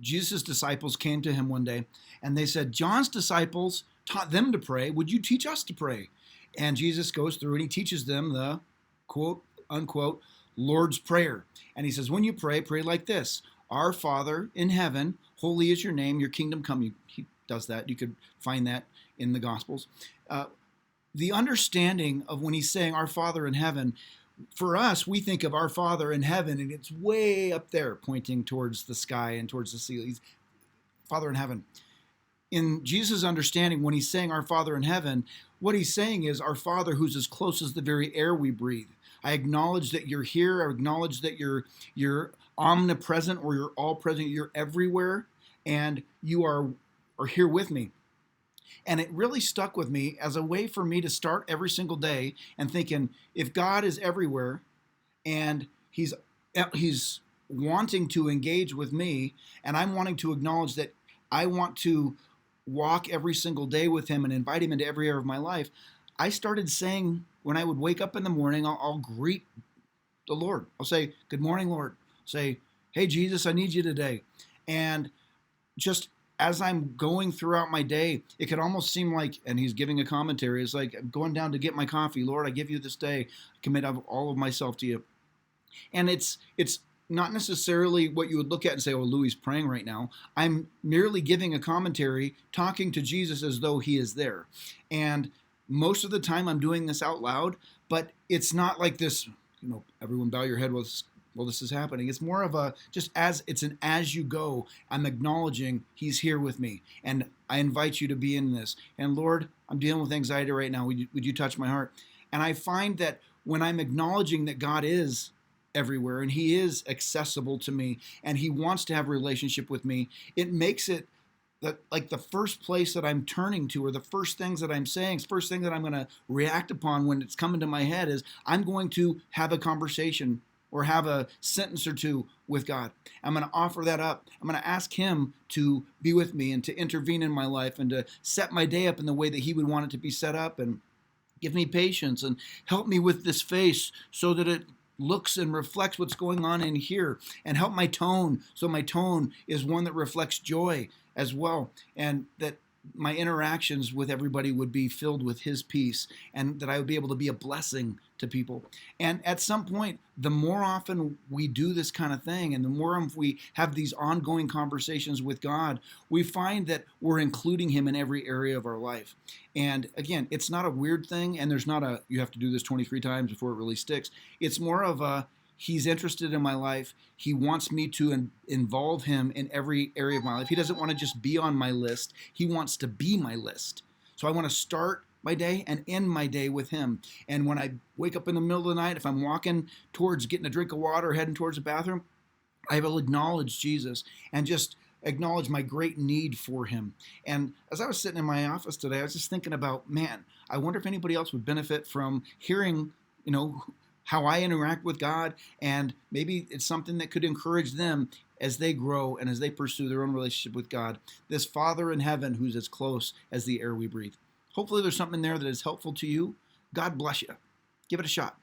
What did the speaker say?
Jesus' disciples came to him one day and they said, John's disciples taught them to pray. Would you teach us to pray? And Jesus goes through and he teaches them the quote unquote Lord's Prayer. And he says, when you pray, pray like this: Our Father in heaven, holy is your name, your kingdom come. He does that. You could find that in the Gospels. The understanding of when he's saying Our Father in heaven, for us, we think of our Father in heaven, and it's way up there, pointing towards the sky and towards the sea. He's Father in heaven. In Jesus' understanding, when he's saying Our Father in heaven, what he's saying is our Father who's as close as the very air we breathe. I acknowledge that you're here. I acknowledge that you're omnipresent, or you're all present. You're everywhere, and you are here with me. And it really stuck with me as a way for me to start every single day and thinking, if God is everywhere and he's wanting to engage with me, and I'm wanting to acknowledge that I want to walk every single day with him and invite him into every area of my life, I started saying, when I would wake up in the morning, I'll greet the Lord. I'll say, good morning, Lord. I'll say, hey, Jesus, I need you today. And just as I'm going throughout my day, it could almost seem like, and he's giving a commentary, it's like I'm going down to get my coffee. Lord, I give you this day. I commit all of myself to you. And it's not necessarily what you would look at and say, oh, Louie's praying right now. I'm merely giving a commentary, talking to Jesus as though he is there. And most of the time I'm doing this out loud, but it's not like this, everyone bow your head while this is happening. It's more of a, just as it's an as you go, I'm acknowledging he's here with me. And I invite you to be in this. And Lord, I'm dealing with anxiety right now. Would you touch my heart? And I find that when I'm acknowledging that God is everywhere and he is accessible to me and he wants to have a relationship with me, it makes it that like the first place that I'm turning to, or the first things that I'm saying, first thing that I'm going to react upon when it's coming to my head is I'm going to have a conversation or have a sentence or two with God. I'm going to offer that up. I'm going to ask him to be with me and to intervene in my life and to set my day up in the way that he would want it to be set up, and give me patience and help me with this face so that it looks and reflects what's going on in here, and help my tone so my tone is one that reflects joy as well, and that my interactions with everybody would be filled with his peace, and that I would be able to be a blessing to people. And at some point, the more often we do this kind of thing, and the more we have these ongoing conversations with God, we find that we're including him in every area of our life. And again, it's not a weird thing, and there's not a, you have to do this 23 times before it really sticks. It's more of a, he's interested in my life. He wants me to involve him in every area of my life. He doesn't want to just be on my list. He wants to be my list. So I want to start my day and end my day with him. And when I wake up in the middle of the night, if I'm walking towards getting a drink of water, heading towards the bathroom, I will acknowledge Jesus and just acknowledge my great need for him. And as I was sitting in my office today, I was just thinking about, man, I wonder if anybody else would benefit from hearing, how I interact with God, and maybe it's something that could encourage them as they grow and as they pursue their own relationship with God. This Father in heaven who's as close as the air we breathe. Hopefully there's something there that is helpful to you. God bless you. Give it a shot.